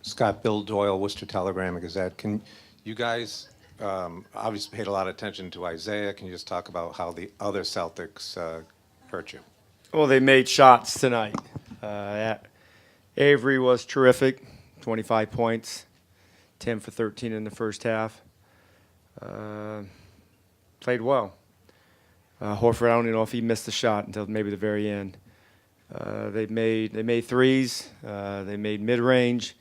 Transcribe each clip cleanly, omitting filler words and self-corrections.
Scott, Bill Doyle, Worcester Telegram and Gazette. Can you guys obviously paid a lot of attention to Isaiah? Can you just talk about how the other Celtics hurt you? Well, they made shots tonight. Avery was terrific, 25 points, 10 for 13 in the first half. Played well. Horford, I don't even know if he missed a shot until maybe the very end. They made threes. They made mid-range.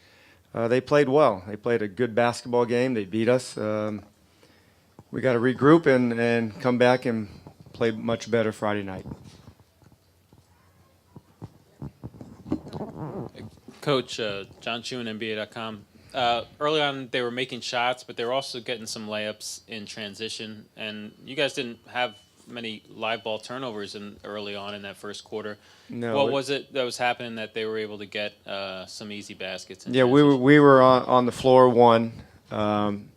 They played well. They played a good basketball game. They beat us. We got to regroup and come back and play much better Friday night. Coach, John Chewin, NBA.com. Early on, they were making shots, but they were also getting some layups in transition. And you guys didn't have many live ball turnovers early on in that first quarter. No. What was it that was happening that they were able to get some easy baskets? Yeah, we were on the floor and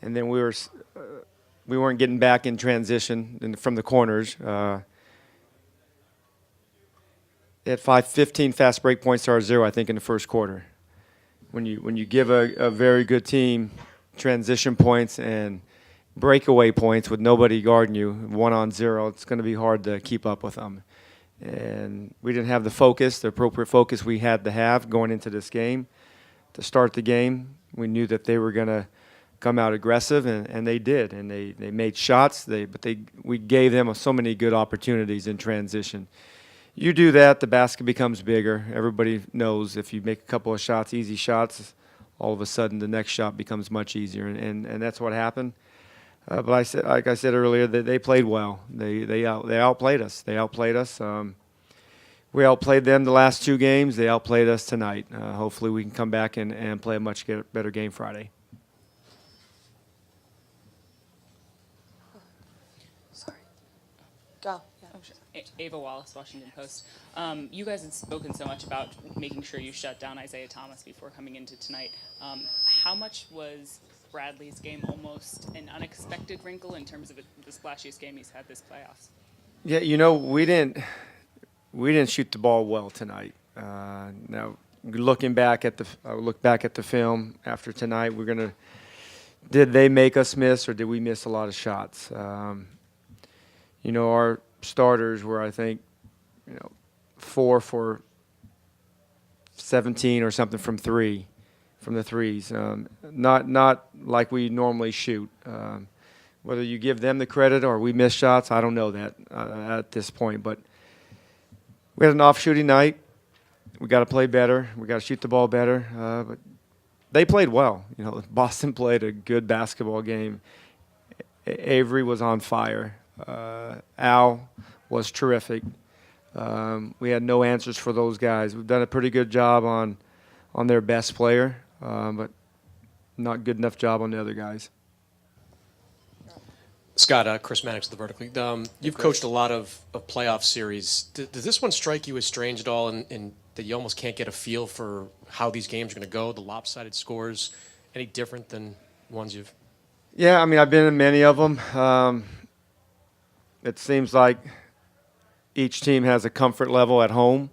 then we weren't getting back in transition from the corners. They had 15 fast break points to our 0, I think, in the first quarter. When you give a very good team transition points and breakaway points with nobody guarding you, 1-on-0, it's going to be hard to keep up with them. And we didn't have the appropriate focus we had to have going into this game. To start the game, we knew that they were going to come out aggressive, and they did. And they made shots, we gave them so many good opportunities in transition. You do that, the basket becomes bigger. Everybody knows if you make a couple of shots, easy shots, all of a sudden the next shot becomes much easier, and that's what happened. But like I said earlier, they played well. They outplayed us. We outplayed them the last 2 games. They outplayed us tonight. Hopefully we can come back and play a much better game Friday. Sorry. Go. Ava Wallace, Washington Post. You guys had spoken so much about making sure you shut down Isaiah Thomas before coming into tonight. How much was Bradley's game almost an unexpected wrinkle in terms of the splashiest game he's had this playoffs? Yeah, we didn't shoot the ball well tonight. Now, looking back at the film after tonight, did they make us miss or did we miss a lot of shots? Our starters were, I think, 4 for 17 or something from the threes. Not like we normally shoot. Whether you give them the credit or we miss shots, I don't know that at this point. But we had an off shooting night. We got to play better. We got to shoot the ball better. But they played well. Boston played a good basketball game. Avery was on fire. Al was terrific. We had no answers for those guys. We've done a pretty good job on their best player, but not good enough job on the other guys. Scott, Chris Mannix of the Vertical. You've coached a lot of playoff series. Does this one strike you as strange at all, in that you almost can't get a feel for how these games are going to go, the lopsided scores, any different than ones you've? Yeah, I've been in many of them. It seems like each team has a comfort level at home.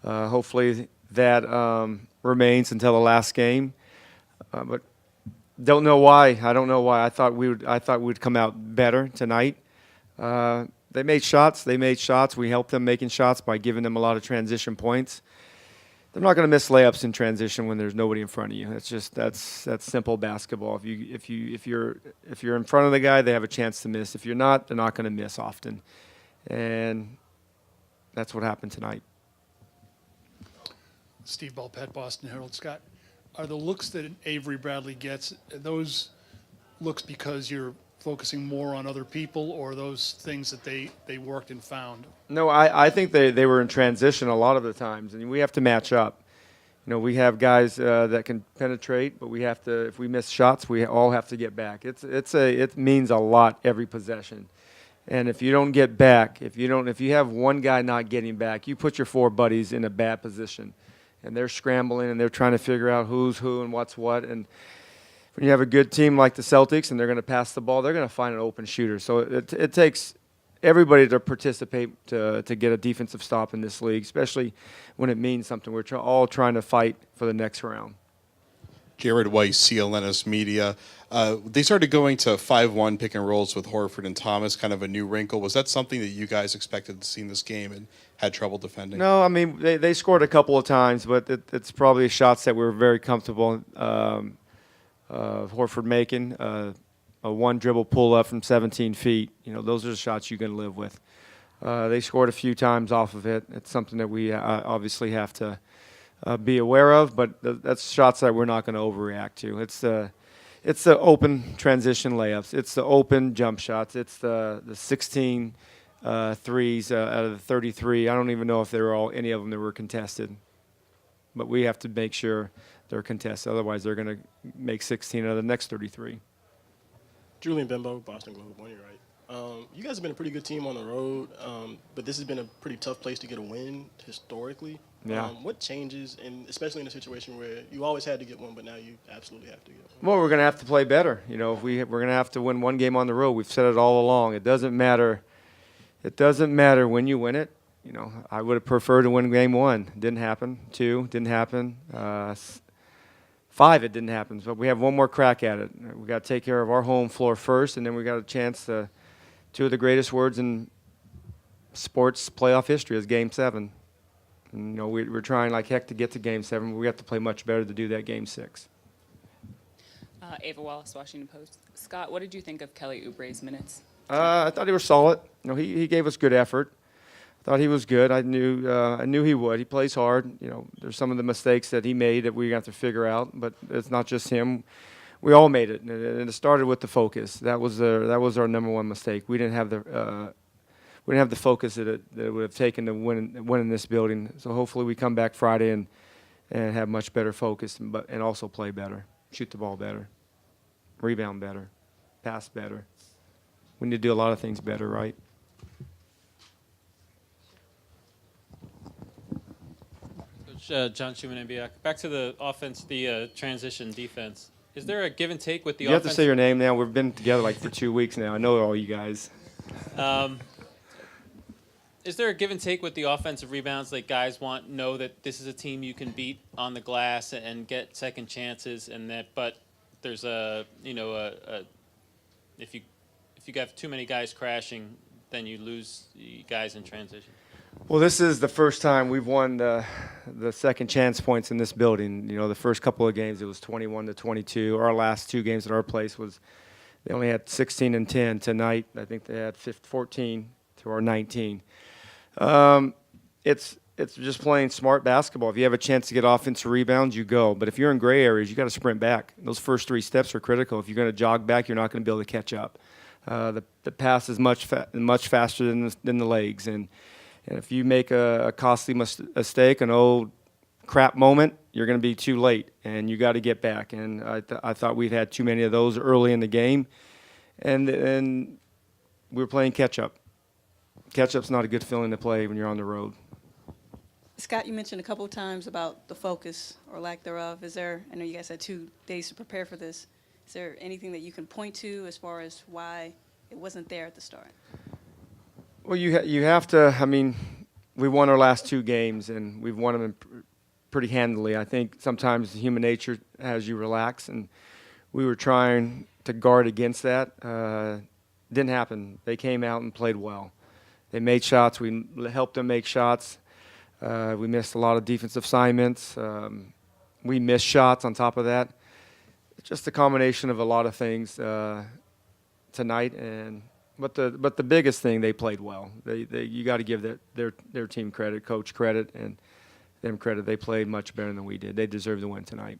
Hopefully that remains until the last game. But don't know why. I don't know why. I thought we'd come out better tonight. They made shots. We helped them making shots by giving them a lot of transition points. They're not going to miss layups in transition when there's nobody in front of you. That's simple basketball. If you're in front of the guy, they have a chance to miss. If you're not, they're not going to miss often, and that's what happened tonight. Steve Bulpett, Boston Herald. Scott, are the looks that Avery Bradley gets, are those looks because you're focusing more on other people, or those things that they worked and found? No, I think they were in transition a lot of the times, and we have to match up. We have guys that can penetrate, but we have to. If we miss shots, we all have to get back. It means a lot every possession, and if you don't get back, if you have one guy not getting back, you put your 4 buddies in a bad position, and they're scrambling and they're trying to figure out who's who and what's what. And when you have a good team like the Celtics and they're going to pass the ball, they're going to find an open shooter. So it takes everybody to participate to get a defensive stop in this league, especially when it means something. We're all trying to fight for the next round. Jared Weiss, CLNS Media. They started going to 5-1 pick and rolls with Horford and Thomas, kind of a new wrinkle. Was that something that you guys expected to see in this game and had trouble defending? No, I mean, they scored a couple of times, but it's probably shots that we were very comfortable Horford making. A one dribble pull up from 17 feet. You know, those are the shots you can live with. They scored a few times off of it. It's something that we obviously have to be aware of, but that's shots that we're not going to overreact to. It's the open transition layups. It's the open jump shots. It's the 16 threes out of the 33. I don't even know if they were any of them that were contested, but we have to make sure they're contested. Otherwise, they're going to make 16 out of the next 33. Julian Bimbo, Boston Globe, one, you're right. You guys have been a pretty good team on the road, but this has been a pretty tough place to get a win historically. Yeah. What changes, and especially in a situation where you always had to get one, but now you absolutely have to get one? Well, we're going to have to play better. You know, we're going to have to win one game on the road. We've said it all along. It doesn't matter. It doesn't matter when you win it. You know, I would have preferred to win game 1. Didn't happen. 2 didn't happen. 5 it didn't happen. But we have one more crack at it. We got to take care of our home floor first, and then we got a chance to. 2 of the greatest words in sports playoff history is Game 7. And, you know, we're trying like heck to get to Game 7. But we have to play much better to do that Game 6. Ava Wallace, Washington Post. Scott, what did you think of Kelly Oubre's minutes? I thought he was solid. You know, he gave us good effort. I thought he was good. I knew he would. He plays hard. You know, there's some of the mistakes that he made that we have to figure out. But it's not just him. We all made it, and it started with the focus. That was our number one mistake. We didn't have the focus that it would have taken to win in this building. So hopefully we come back Friday and have much better focus, and also play better, shoot the ball better, rebound better, pass better. We need to do a lot of things better, right? Coach John Schumann, NBA. Back to the offense, the transition defense. Is there a give and take with the You offense? have to say your name now. We've been together like for 2 weeks now. I know all you guys. Is there a give and take with the offensive rebounds? Like guys know that this is a team you can beat on the glass and get second chances, and that. But there's if you have too many guys crashing, then you lose guys in transition. Well, this is the first time we've won the second chance points in this building. You know, the first couple of games it was 21-22. Our last 2 games at our place they only had 16 and 10. Tonight, I think they had 14 to our 19. It's just playing smart basketball. If you have a chance to get offensive rebounds, you go. But if you're in gray areas, you got to sprint back. Those first 3 steps are critical. If you're going to jog back, you're not going to be able to catch up. The pass is much faster than the legs, and if you make a costly mistake, an old crap moment, you're going to be too late, and you got to get back. And I thought we've had too many of those early in the game, and we were playing catch-up. Catch-up's not a good feeling to play when you're on the road. Scott, you mentioned a couple of times about the focus or lack thereof. I know you guys had 2 days to prepare for this. Is there anything that you can point to as far as why it wasn't there at the start? Well, you have to. I mean, we won our last 2 games, and we've won them pretty handily. I think sometimes human nature has you relax, and we were trying to guard against that. Didn't happen. They came out and played well. They made shots. We helped them make shots. We missed a lot of defensive assignments. We missed shots on top of that. It's just a combination of a lot of things tonight, But the biggest thing, they played well. You got to give their team credit, coach credit, and them credit. They played much better than we did. They deserve the win tonight.